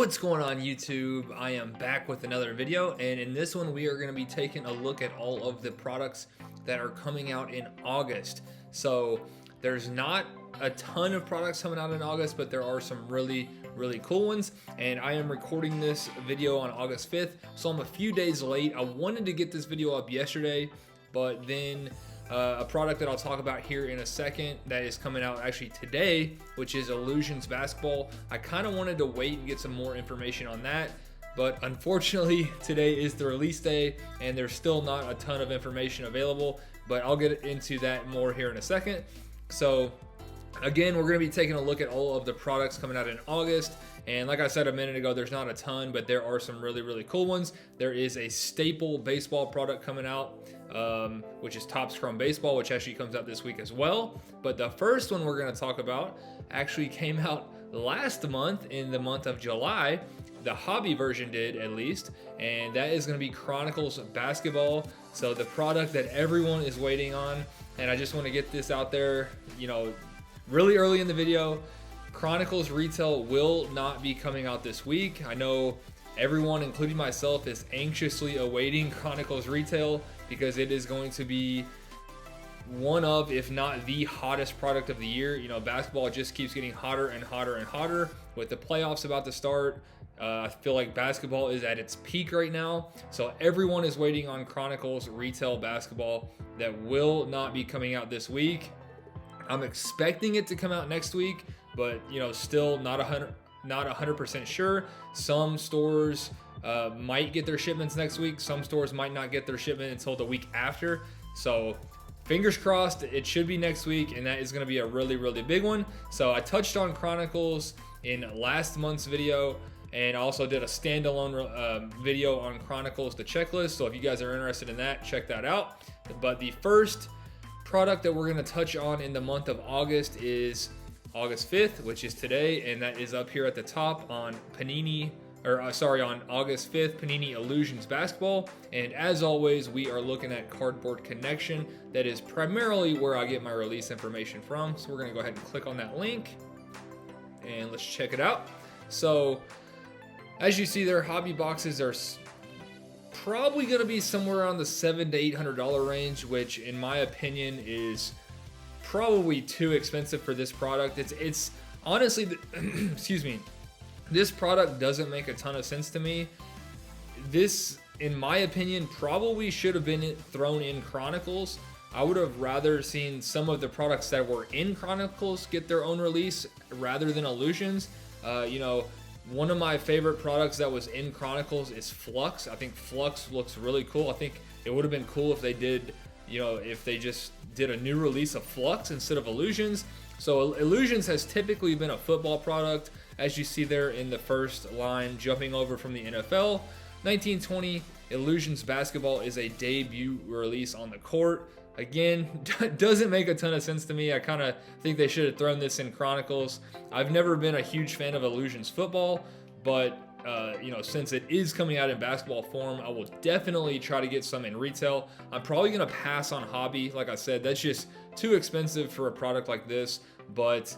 What's going on YouTube? I am back with another video, and in this one we are going to be taking a look at all of the products that are coming out in August. So there's not a ton of products coming out in August, but there are some really cool ones, and I am recording this video on August 5th, so I'm a few days late. I wanted to get this video up yesterday, but then a product that I'll talk about here in a second that is coming out actually today, which is Illusions Basketball. I kind of wanted to wait and get some more information on that, but unfortunately today is the release day and there's still not a ton of information available, but I'll get into that more here in a second. So again, we're going to be taking a look at all of the products coming out in August. And like I said a minute ago, there's not a ton, but there are some really cool ones. There is a staple baseball product coming out, which is Topps Chrome Baseball, which actually comes out this week as well. But the first one we're going to talk about actually came out last month, in the month of July. The hobby version did, at least, and that is going to be Chronicles Basketball. So the product that everyone is waiting on, and I just want to get this out there, really early in the video. Chronicles retail will not be coming out this week. I know everyone, including myself, is anxiously awaiting Chronicles retail because it is going to be one of, if not the hottest product of the year. Basketball just keeps getting hotter and hotter and hotter. With the playoffs about to start, I feel like basketball is at its peak right now. So everyone is waiting on Chronicles retail basketball that will not be coming out this week. I'm expecting it to come out next week, but still not 100% sure. Some stores might get their shipments next week. Some stores might not get their shipment until the week after. So fingers crossed, it should be next week, and that is going to be a really big one. So I touched on Chronicles in last month's video, and I also did a standalone video on Chronicles, the checklist. So if you guys are interested in that, check that out. But the first product that we're going to touch on in the month of August is August 5th, which is today, and that is up here at the top on on August 5th, Panini Illusions Basketball. And as always, we are looking at Cardboard Connection. That is primarily where I get my release information from. So we're going to go ahead and click on that link and let's check it out. So as you see there, hobby boxes are probably going to be somewhere around the $700 to $800 range, which in my opinion is probably too expensive for this product. It's honestly, excuse me, this product doesn't make a ton of sense to me. This, in my opinion, probably should have been thrown in Chronicles. I would have rather seen some of the products that were in Chronicles get their own release rather than Illusions. One of my favorite products that was in Chronicles is Flux. I think Flux looks really cool. I think it would have been cool if they did, if they just did a new release of Flux instead of Illusions. So Illusions has typically been a football product, as you see there in the first line, jumping over from the NFL. 1920 Illusions Basketball is a debut release on the court. Again, doesn't make a ton of sense to me. I kind of think they should have thrown this in Chronicles. I've never been a huge fan of Illusions football, but since it is coming out in basketball form, I will definitely try to get some in retail. I'm probably going to pass on hobby. Like I said, that's just too expensive for a product like this, but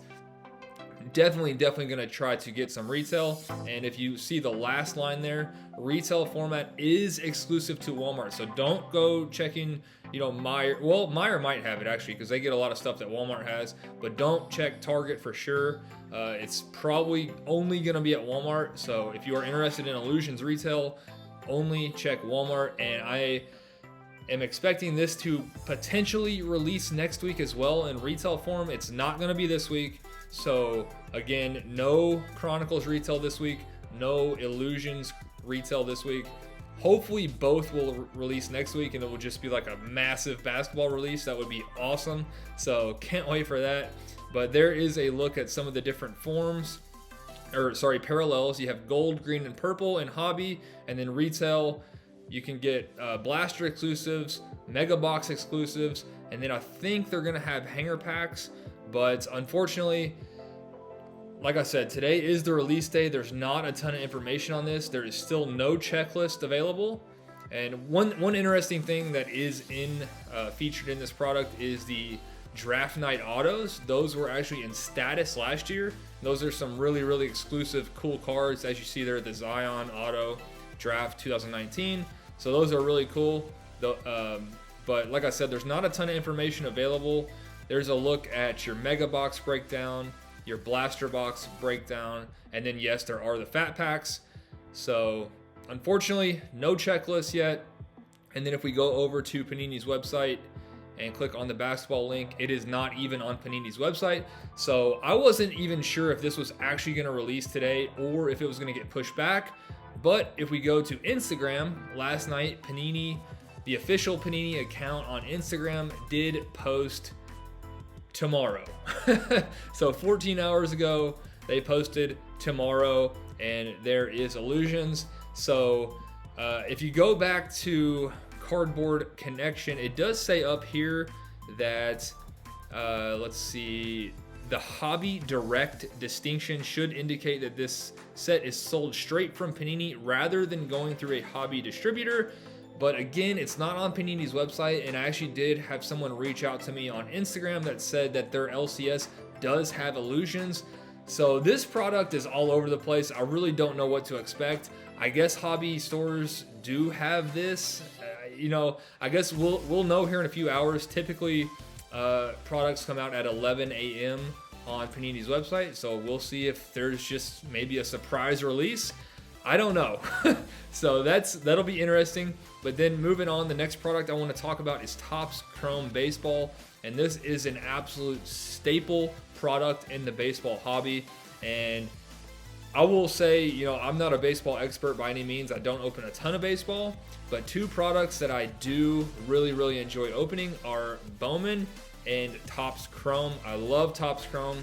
definitely going to try to get some retail. And if you see the last line there, retail format is exclusive to Walmart. So don't go checking, Meijer. Well, Meijer might have it actually, because they get a lot of stuff that Walmart has, but don't check Target for sure. It's probably only going to be at Walmart. So if you are interested in Illusions retail, only check Walmart. And I am expecting this to potentially release next week as well in retail form. It's not going to be this week. So again, no Chronicles retail this week, no Illusions retail this week. Hopefully both will release next week and it will just be like a massive basketball release. That would be awesome. So can't wait for that. But there is a look at some of the different parallels. You have gold, green, and purple in hobby, and then retail you can get blaster exclusives, mega box exclusives, and then I think they're gonna have hanger packs. But unfortunately, like I said, today is the release day. There's not a ton of information on this. There is still no checklist available. And one interesting thing that is featured in this product is the draft night autos. Those were actually in status last year. Those are some really exclusive cool cards. As you see there, the Zion auto draft 2019. So those are really cool. But like I said, there's not a ton of information available. There's a look at your mega box breakdown, your blaster box breakdown, and then yes, there are the fat packs. So unfortunately, no checklist yet. And then if we go over to Panini's website and click on the basketball link, it is not even on Panini's website. So I wasn't even sure if this was actually going to release today or if it was going to get pushed back. But if we go to Instagram, last night, Panini, the official Panini account on Instagram, did post tomorrow. So 14 hours ago, they posted tomorrow, and there is Illusions. So if you go back to Cardboard Connection, it does say up here that, let's see, the Hobby Direct distinction should indicate that this set is sold straight from Panini rather than going through a hobby distributor. But again, it's not on Panini's website, and I actually did have someone reach out to me on Instagram that said that their LCS does have Illusions. So this product is all over the place. I really don't know what to expect. I guess hobby stores do have this. You know, I guess we'll know here in a few hours. Typically, products come out at 11 a.m. on Panini's website, so we'll see if there's just maybe a surprise release. I don't know. So that'll be interesting. But then moving on, the next product I want to talk about is Topps Chrome Baseball, and this is an absolute staple product in the baseball hobby. And I will say, you know, I'm not a baseball expert by any means. I don't open a ton of baseball, but two products that I do really enjoy opening are Bowman and Topps Chrome. I love Topps Chrome.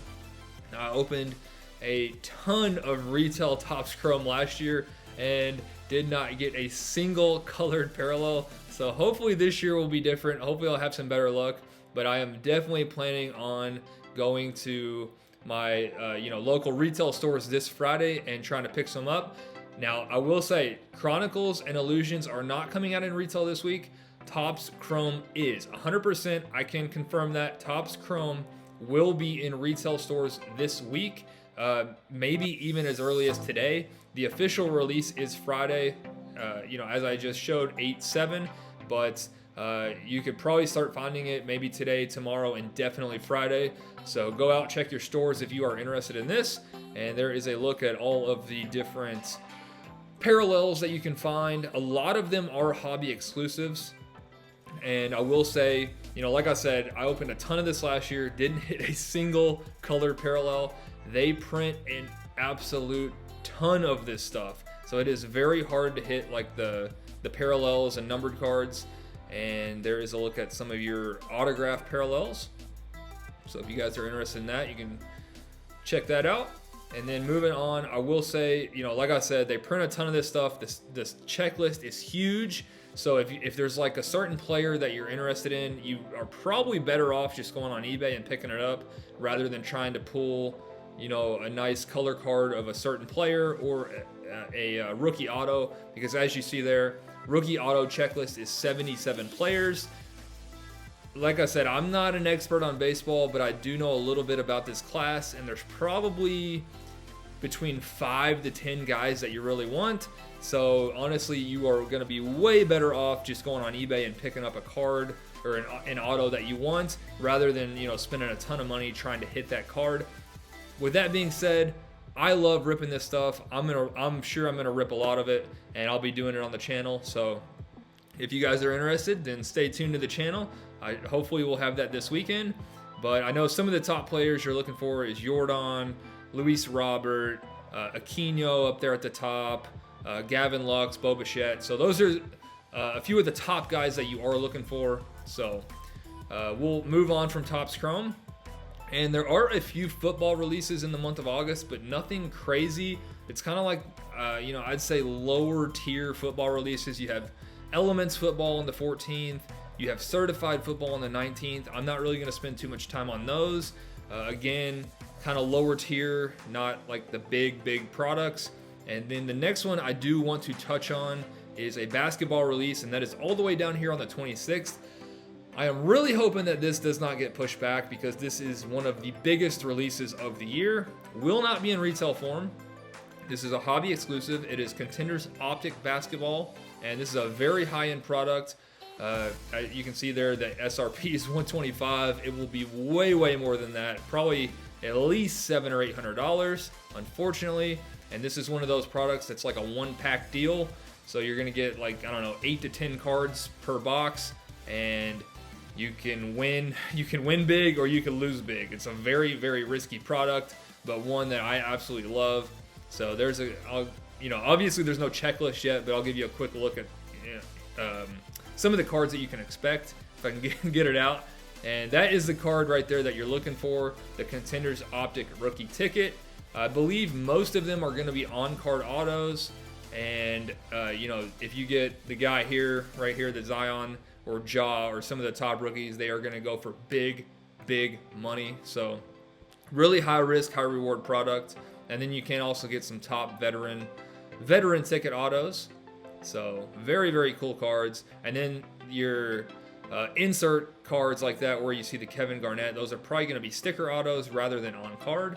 I opened a ton of retail Topps Chrome last year and did not get a single colored parallel. So hopefully this year will be different. Hopefully I'll have some better luck, but I am definitely planning on going to my local retail stores this Friday and trying to pick some up. Now I will say Chronicles and Illusions are not coming out in retail this week. Topps Chrome is 100%. I can confirm that Topps Chrome will be in retail stores this week, maybe even as early as today. The official release is Friday, as I just showed, 8/7, but you could probably start finding it maybe today, tomorrow, and definitely Friday. So go out, check your stores if you are interested in this. And there is a look at all of the different parallels that you can find. A lot of them are hobby exclusives. And I will say, like I said, I opened a ton of this last year, didn't hit a single color parallel. They print an absolute ton of this stuff. So it is very hard to hit like the parallels and numbered cards. And there is a look at some of your autograph parallels. So if you guys are interested in that, you can check that out. And then moving on, I will say, like I said, they print a ton of this stuff. This checklist is huge. So if there's like a certain player that you're interested in, you are probably better off just going on eBay and picking it up rather than trying to pull, a nice color card of a certain player or a rookie auto. Because as you see there, rookie auto checklist is 77 players. Like I said, I'm not an expert on baseball, but I do know a little bit about this class, and there's probably between 5 to 10 guys that you really want. So honestly, you are going to be way better off just going on eBay and picking up a card or an auto that you want rather than, spending a ton of money trying to hit that card. With that being said, I love ripping this stuff. I'm sure I'm gonna rip a lot of it, and I'll be doing it on the channel. So if you guys are interested, then stay tuned to the channel. Hopefully we'll have that this weekend. But I know some of the top players you're looking for is Jordan, Luis Robert, Aquino up there at the top, Gavin Lux, Bo Bichette. So those are a few of the top guys that you are looking for. So we'll move on from Topps Chrome. And there are a few football releases in the month of August, but nothing crazy. It's kind of like, I'd say lower tier football releases. You have Elements football on the 14th. You have Certified football on the 19th. I'm not really going to spend too much time on those. Again, kind of lower tier, not like the big products. And then the next one I do want to touch on is a basketball release, and that is all the way down here on the 26th. I am really hoping that this does not get pushed back because this is one of the biggest releases of the year. Will not be in retail form. This is a hobby exclusive. It is Contenders Optic Basketball, and this is a very high-end product. You can see there the SRP is $125. It will be way, way more than that. Probably at least $700 or $800, unfortunately. And this is one of those products that's like a one-pack deal. So you're gonna get like, I don't know, 8 to 10 cards per box, and you can win big or you can lose big. It's a very, very risky product, but one that I absolutely love. So there's obviously there's no checklist yet, but I'll give you a quick look at some of the cards that you can expect if I can get it out. And that is the card right there that you're looking for, the Contenders Optic rookie ticket. I believe most of them are going to be on-card autos. And, if you get the guy here, right here, the Zion or Ja or some of the top rookies, they are going to go for big, big money. So really high risk, high reward product. And then you can also get some top veteran ticket autos. So very, very cool cards. And then your insert cards like that where you see the Kevin Garnett, those are probably going to be sticker autos rather than on card.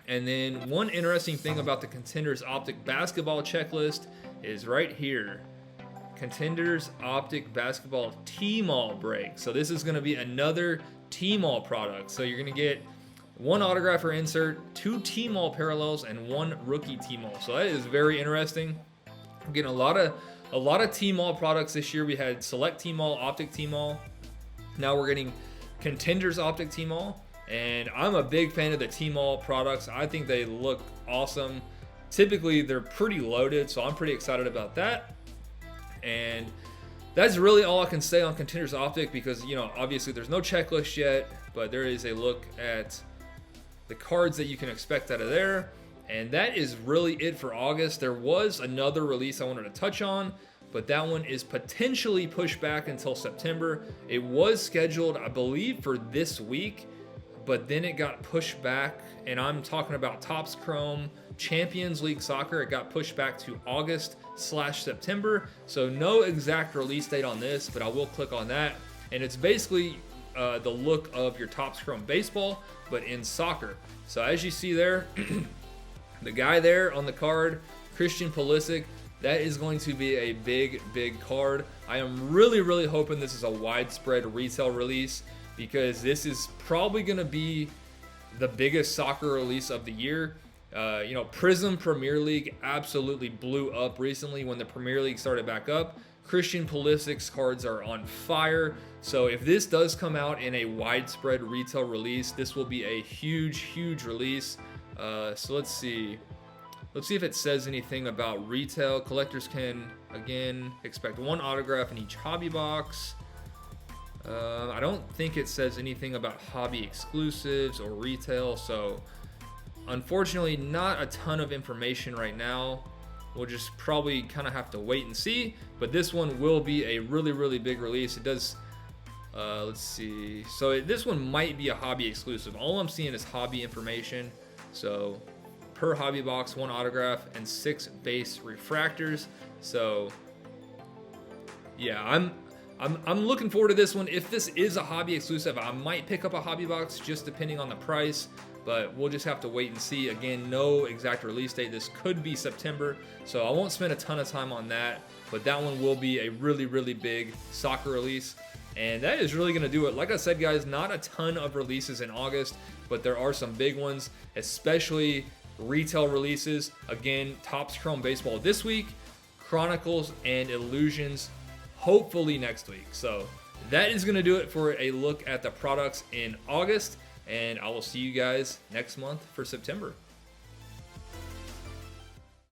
And then one interesting thing about the Contenders Optic Basketball checklist is right here. Contenders Optic Basketball T-Mall break. So this is going to be another T-Mall product. So you're going to get one autograph or insert, 2 T-Mall parallels, and 1 rookie T-Mall. So that is very interesting. We're getting a lot of T-Mall products this year. We had Select T-Mall, Optic T-Mall. Now we're getting Contenders Optic T-Mall. And I'm a big fan of the T-Mall products. I think they look awesome. Typically, they're pretty loaded, so I'm pretty excited about that. And that's really all I can say on Contenders Optic because, obviously there's no checklist yet, but there is a look at the cards that you can expect out of there. And that is really it for August. There was another release I wanted to touch on, but that one is potentially pushed back until September. It was scheduled, I believe, for this week, but then it got pushed back, and I'm talking about Topps Chrome Champions League Soccer. It got pushed back to August/September, so no exact release date on this, but I will click on that, and it's basically the look of your Topps Chrome baseball, but in soccer. So as you see there, the guy there on the card, Christian Pulisic, that is going to be a big, big card. I am really, really hoping this is a widespread retail release, because this is probably going to be the biggest soccer release of the year. Prism Premier League absolutely blew up recently when the Premier League started back up. Christian Pulisic's cards are on fire. So if this does come out in a widespread retail release, this will be a huge, huge release. So let's see. Let's see if it says anything about retail. Collectors can, again, expect 1 autograph in each hobby box. I don't think it says anything about hobby exclusives or retail, so unfortunately not a ton of information right now. We'll just probably kind of have to wait and see, but this one will be a really, really big release. It does, let's see, so this one might be a hobby exclusive. All I'm seeing is hobby information, so per hobby box, 1 autograph and 6 base refractors. So yeah, I'm looking forward to this one. If this is a hobby exclusive, I might pick up a hobby box just depending on the price, but we'll just have to wait and see. Again, no exact release date. This could be September, so I won't spend a ton of time on that, but that one will be a really, really big soccer release. And that is really going to do it. Like I said, guys, not a ton of releases in August, but there are some big ones, especially retail releases. Again, Topps Chrome Baseball this week, Chronicles and Illusions hopefully next week. So that is going to do it for a look at the products in August, and I will see you guys next month for September.